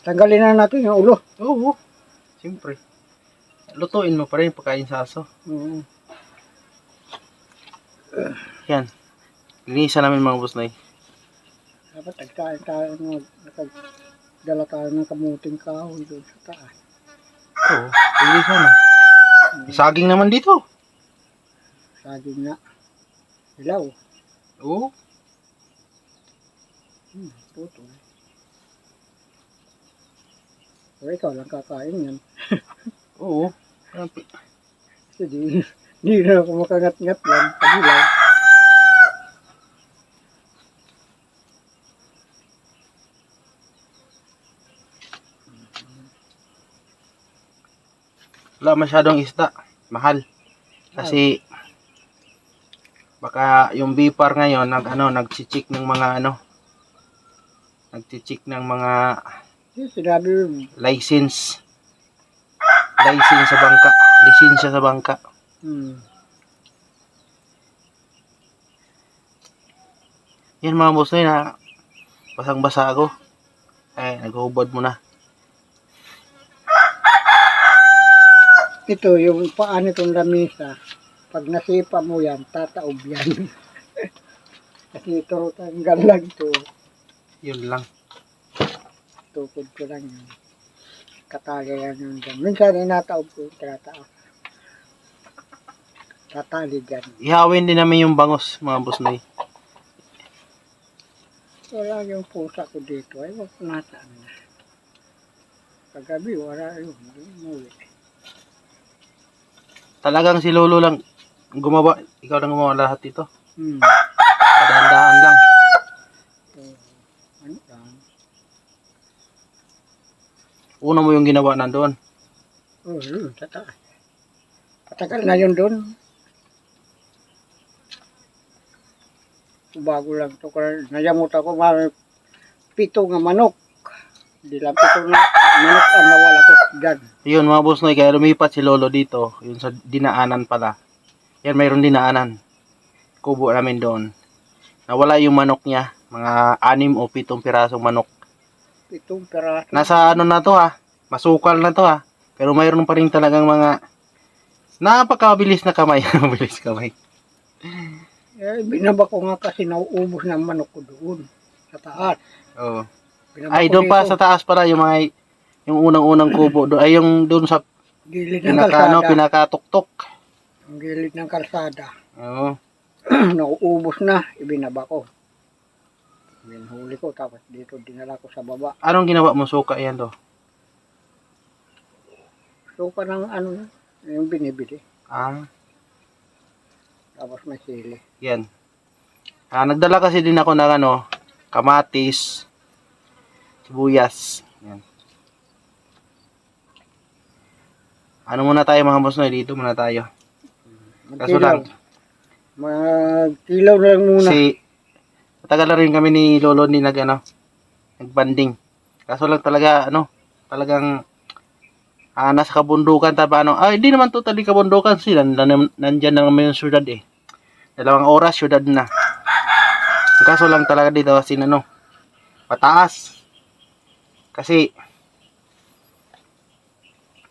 Tanggalin na natin yung ulo. Oo. Siyempre. Lutuin mo pa rin pagkain sa aso. Oo. Yan. Linisan namin mga boss na Dapat nagkain tayo, dala tayo ng kamuting kahoy doon sa taas. Oo. Linisan na. Saging naman dito. Saging na. Hilaw. Oo. Puto. O ikaw lang kakain yan. Oo. Kasi di na ako makangat-ngat yan. Pagilaw. Wala masyadong isda. Mahal. Kasi baka yung bipar ngayon nagchichik ng mga nagchichik ng mga Sinabi mo. license sa bangka. Lisensya sa bangka. Yan mga boss na basang-basa ako. Ay, naghubad mo na. Ito, yung paa nitong lamisa, pag nasipa mo yan, tataob yan. Kasi ito, tanggal lang ito. Yun lang. Tukod ko lang yun. Katali yan yun dyan. Minsan inataob ko yung tinataob. Tatali dyan. Ihawin din namin yung bangos, mga boss na. Wala yung pusa ko dito. Ay, wag nataan na. Kagabi, wala yun. Muli. Talagang si Lolo lang gumawa. Ikaw lang gumawa lahat ito. Dahan-dahan lang. Ano lang? Una mo yung ginawa nandoon. Oh, yun, tataas. Patagal na yun doon. Bago lang ito. Nayamot ako, pito nga manok. Hindi lang pito nga manok ang nawala ko dyan. Yun mga boss na, kaya lumipat si Lolo dito. Yun sa dinaanan pala. Yan, mayroon dinaanan. Kubo namin doon. Nawala yung manok niya. Mga 6 o 7 pirasong manok. 7 peraso. Nasa na to masukal na to pero mayroon pa rin talagang mga napakabilis na kamay. Mabilis kamay. Binaba ko nga kasi nauubos ng manok ko doon sa taas. Oo. Binaba Ay, ko doon pa dito. sa taas pala yung unang-unang kubo doon. Ay, yung doon sa Gilid ng kalsada. pinakatuktok. Ang gilid ng kalsada. Oo. Nauubos na, ibinaba ko. Binhuli ko, tapos dito dinala ko sa baba. Anong ginawa mo? Suka yan do? Suka ng yung binibili. Tapos may sili. Yan. Nagdala kasi din ako ng kamatis, sibuyas. Yan. Ano muna tayo mga boss na, dito muna tayo. Kaso lang, magkilaw na lang muna. matagal na rin kami ni Lolo ni nagbanding. Kaso lang talaga, talagang nasa kabundukan hindi naman totally kabundukan sila. Nandyan na naman yung syudad 2 oras, syudad na. Kaso lang talaga dito kasi mataas. Kasi,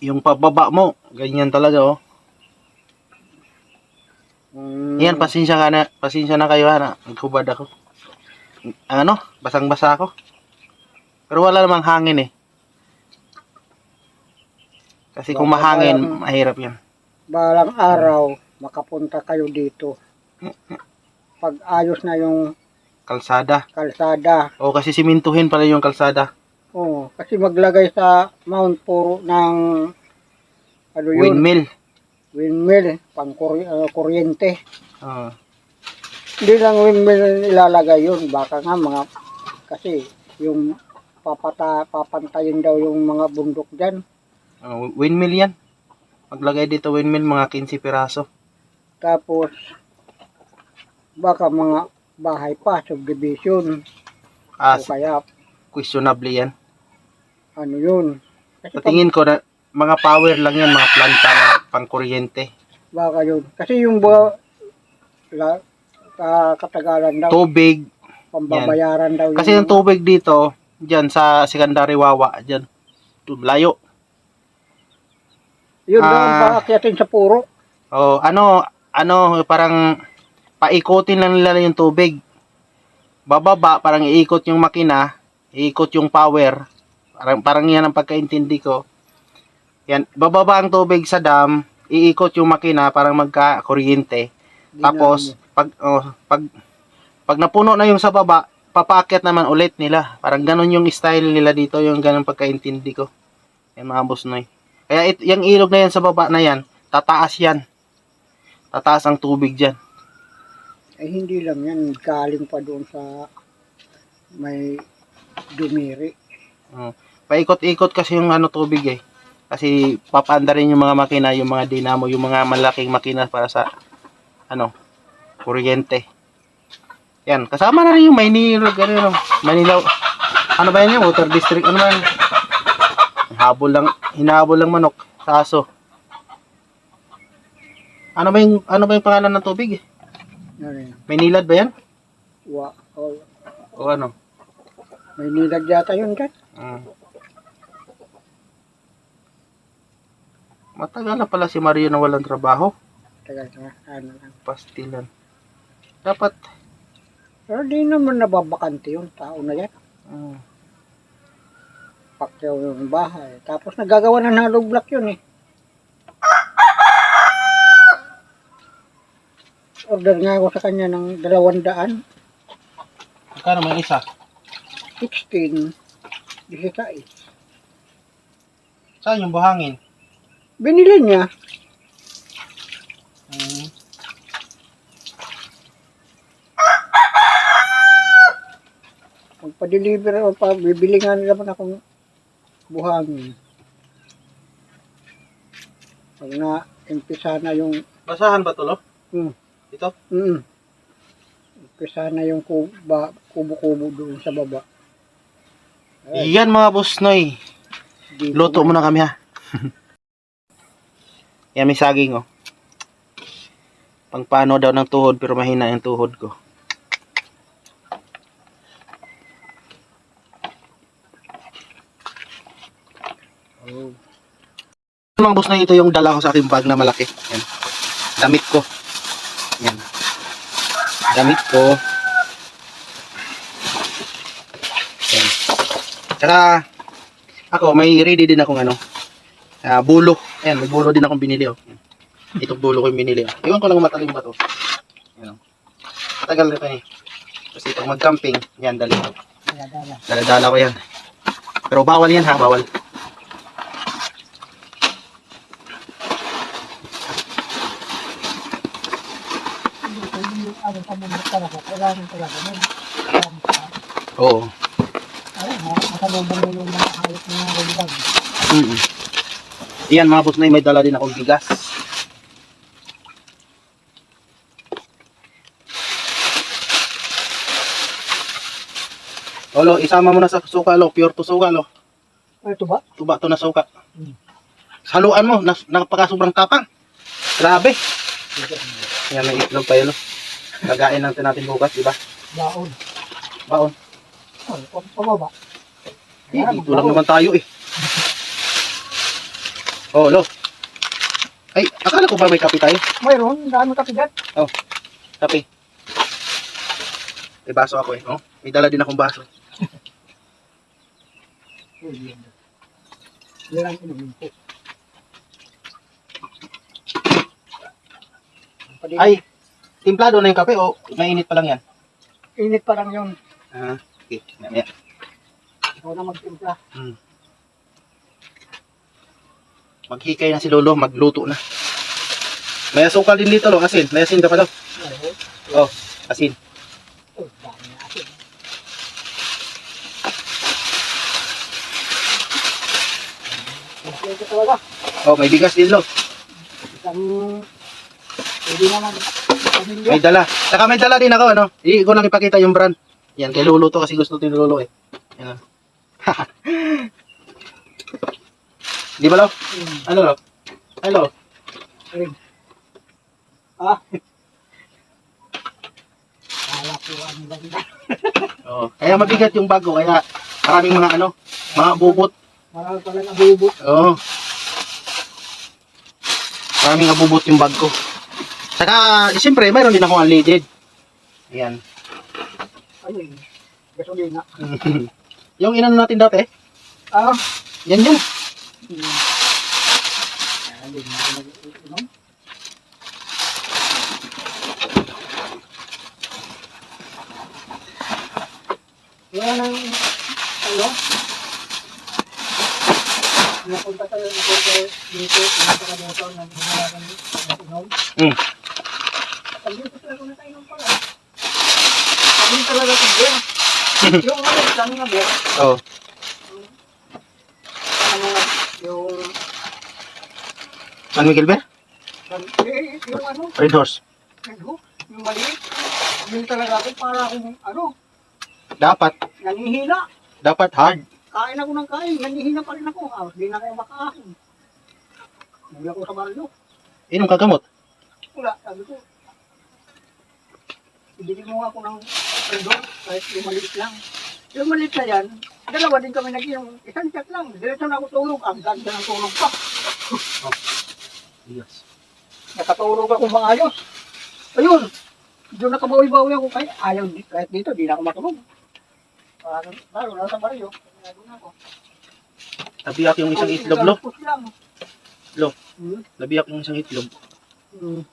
yung pababa mo, ganyan talaga Yan, pasensya na kayo naghubad ako. Basang-basa ako. Pero wala namang hangin Kasi kung mahangin, mahirap yan. Balang araw, makapunta kayo dito. Pag ayos na yung Kalsada. kalsada. Kasi simintuhin pala yung kalsada. Kasi maglagay sa Mount Puro ng Windmill. pang kuryente. Oo. Hindi lang windmill ilalagay yun. Baka nga kasi yung papantayin daw yung mga bundok dyan. Windmill yan. Maglagay dito windmill, mga 15 piraso. Tapos, baka mga bahay pa, subdivision. O kaya, Questionable yan. yun. Sa tingin ko mga power lang yan, mga planta na pangkuryente. Baka yun. Kasi yung katagalan daw, Tubig. pambabayaran daw. Kasi yung tubig dito, Diyan sa secondary Wawa, diyan. Layo. Yun doon Ah. paakyatin sa puro. Oh, parang paikutin lang nila yung tubig. Bababa, parang iikot yung makina, iikot yung power. Parang yan ang pagkaintindi ko. Yan, bababa ang tubig sa dam, iikot yung makina parang magka-kuryente. Tapos pag napuno na yung sa baba, papaakyat naman ulit nila. Parang ganun yung style nila dito, yung ganun pagkaintindi ko. Yan mga boss noy. Kaya yung ilog na yan sa baba na yan, tataas yan. Tataas ang tubig diyan. Ay hindi lang yan, galing pa doon sa may dumiri. Paikot-ikot kasi yung tubig eh. Kasi papaanda rin yung mga makina, yung mga dinamo, yung mga malaking makina para sa kuryente. Yan, kasama na rin yung Maynila, Manila. Ano ba yan yung water district? Ano ba yan? Hinahabol lang manok sa aso. Ano ba yung pangalan ng tubig eh? Ano yun? Maynilad ba yan? O ano? May nilag yata yun kan? Matagal na pala si Mario na walang trabaho. Tagal na, ano lang. Pastilan. Dapat. Pero di naman nababakante yung tao na yan. Pakyaw yung bahay. Tapos nagagawa ng hollow block yun eh. Order nga ako sa kanya ng 200. Magkano may isa? 16. 16. Saan yung buhangin? Binili niya. Pagpa-deliver o pa, bibili nga nila naman akong buhangin. Pag na-impisa na yung... Basahan ba to, lo? Ito? Impisa na yung kubo-kubo doon sa baba. Yan mga boss noy. Luto muna kami ha. Yan may saging oh. Pang paano daw ng tuhod pero mahina yung tuhod ko. Mga boss noy, ito yung dala ko sa aking bag na malaki. Yan. Damit ko. Yan. Damit ko. Yan. Tsaka ako may ready din akong bulo. Ayan, may bulo din akong binili oh. Itong bulo ko yung binili oh. Iwan ko lang matalim ba to. Ayan oh. Matagal na ito eh. Kasi pag mag-camping, yan dali. Dala-dala ko yan. Pero bawal yan ha, bawal. Oo. Iyan mga boss na may dala din akong bigas. Olo, isama mo na sa suka lo, pure to suka lo. Ito ba? Tuba to na suka. Haluan mo, napaka-sobrang tapang. Grabe. Yan, may itlog pa yun lo. Gagain natin bukas, di ba? Baon. Baon. Pababa. Dito lang naman tayo eh. Oh, lo. Ay, akala ko ba may kape tayo? Mayroon, dami kapigat. Oh, kape. May baso ako eh. Oh, may dala din akong baso. Yan ang inumin ko. Ay, timplado na yung kape o mainit pa lang yan? Init pa lang yun. Okay. Mamaya. Ikaw na magtimpla. Maghikay na si Lolo, magluto na. May asukal din dito, lo, asin. May asin ka pa daw. Oh, asin. Dami na asin. Ito talaga. Oh, may bigas din, lo. Isang... Pwede naman. May dala. Saka may dala din ako, Hindi ko lang ipakita yung brand. Yan, kay Lolo to kasi gusto ni Lolo eh. Yan. Di ba, lo? Ano, lo? Hello? Kala ko ang ganda. Oh, kaya mabigat yung bago, kaya Maraming mga ano, mga bubot. Marami pala nabubot. Oo. Maraming abubot yung bag ko. Saka, siyempre, mayroon din ako unleaded. Ayan. Ayun. Gasolina. Yung inano natin dati, Ah. yan yun. Wala nang, ano? Napunta tayo dito, pinunta ka dito, nagbubuhagan ng inom. Hmm. Pag dito talaga na tayo ng pala. Pag dito talaga sa beer. Yung ano, saan nga beer? Oo. Ano, yung, San Miguel Bear? yung ano, Red Horse. yung maliit. Yung talaga ako, para akong, ano, Dapat. nanihina. Dapat hard. Kain ako ng kain, nanihina pa rin ako. Hindi na ako makaahon. Hindi ako sa baryo. Inom ka gamot. Wala, sabi ko. Ibili mo ako ng pendo, kahit yung maliit lang. Yung maliit na yan, dalawa din kami nag-inom. Isang chat lang, diretso na ako tulog. Ang ganda ng tulog pa. Yes. Nakatulog ako maayos. Ayun, doon nakabawi-bawi ako kahit dito, di na ako matulog. Lalo na sa baryo. Nandun ako. Nabiyak yung isang itlog, lo. Kalapos lang. Lo, Hmm? nabiyak yung isang itlog. Hmm.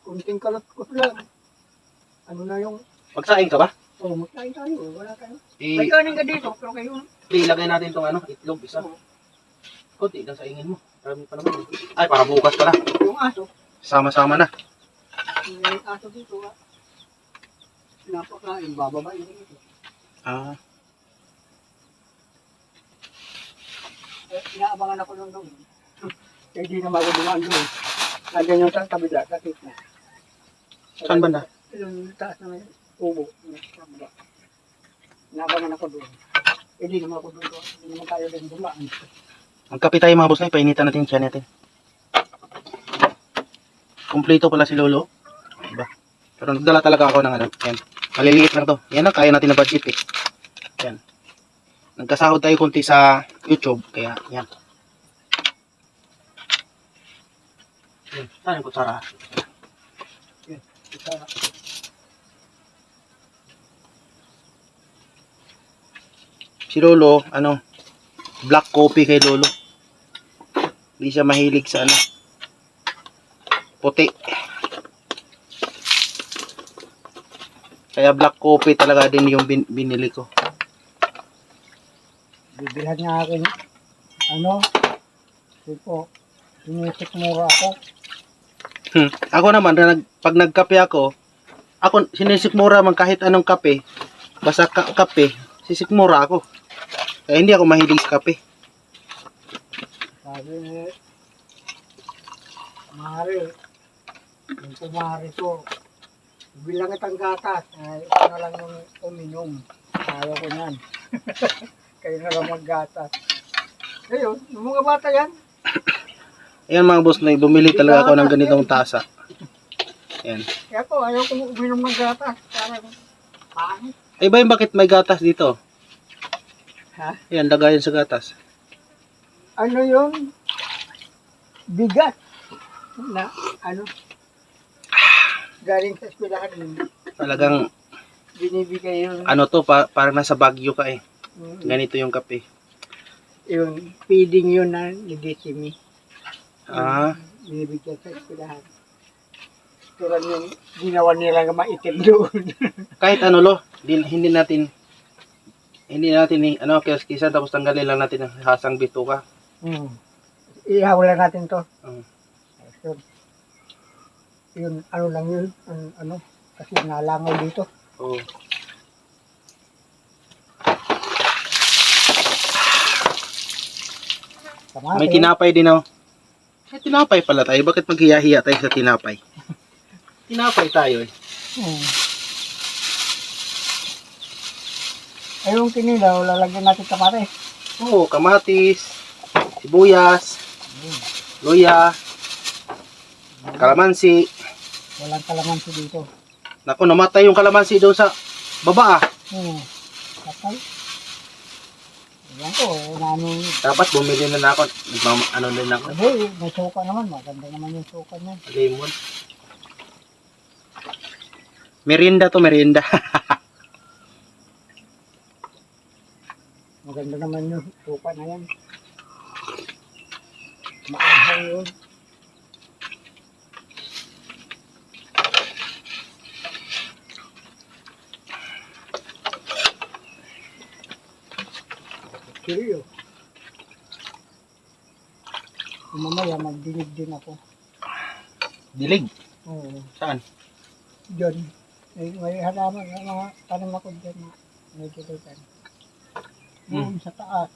Kunting kalapos lang. Ano na yung, Pagsaing ka ba? magkain tayo, wala tayo. May I- kanin ka dito, pero kayo, ilagay natin tong ano, itlog isa. Kunti lang saingin mo. Marami pa naman. Ay, para bukas pala. yung aso, Sama-sama na. yung aso dito, napakain, bababa yun dito. Ah, Inaabangan ako nung doon. Kaya di na bago dumaan doon. Nandiyan yung sa kabila, sa na. saan banda? Yung taas na may ubo. Inaabangan ako doon. Eh di naman ako doon. Hindi naman tayo din dumaan. Magkape tayo mga boss na, ipainitan natin siya natin. Kompleto pala si Lolo. Diba? Pero nagdala talaga ako ng ano. Yan. Maliliit lang to. Yan ang kaya natin na budget eh. Yan. Nagkasahod tayo kunti sa YouTube. Kaya yan. Yan. Saan yung kutsara? Isa, Si Lolo, ano, black coffee kay Lolo. Hindi siya mahilig sa ano, puti. Kaya black coffee talaga din yung binili ko. bibilhan niya akin. Ano? Tipo, sinisik mura ako. Ako naman, pag nagkape ako sinisikmura man kahit anong kape. Basta kape, sisikmura ako. Kaya hindi ako mahilig sa kape. Sabi ni Mari, yung kumari ko, bilang itang gatas, ito na lang yung uminom. Ayaw ko yan. Kayo na lang maggatas. Ngayon, yung mga bata yan, Ayan mga boss na bumili talaga ako ng ganitong tasa. Ayan. kaya ko, ayaw ko uminom ng gatas. Parang, pangit. Ay ba yung bakit may gatas dito? Ha? Ayan, lagayan sa gatas. Ano yun? Bigat. Na, ano? Galing sa eskwelahan, Talagang binibigay yung, ano to, parang nasa Baguio ka eh. yung, Ganito yung kape. yung feeding yun na ni Decimi. Ah, Binibigyan sa eskwelahan. Tulad yung ginawa nila nga maitim doon. kahit ano lo, hindi natin ano, kiskisan tapos tanggalin lang natin ang hasang bituka. Ihaw lang natin to. Mm. So, yun, ano lang yun, ano, kasi nalangaw dito. Oo. Tama, May tinapay din oh. May tinapay pala tayo. Bakit maghiya-hiya tayo sa tinapay? Tinapay tayo eh. Ay, yung kinilaw, lalagyan natin kamatis. Oo, kamatis, sibuyas, luya, kalamansi. Walang kalamansi dito. Naku, namatay yung kalamansi doon sa baba ah. Kapal. Ayan ko, namin, Dapat bumili na ako. Ano din ako. sabi, may suka naman, maganda naman yung suka niya. Lemon. Merienda to, merienda. Maganda naman yung suka na yan. Maahaw yun. Seryo. Mamaya magdilig din ako. Dilig. Oo. Saan? Diyan. May halaman, may mga tanim ako dyan na may diligan. Doon sa taas.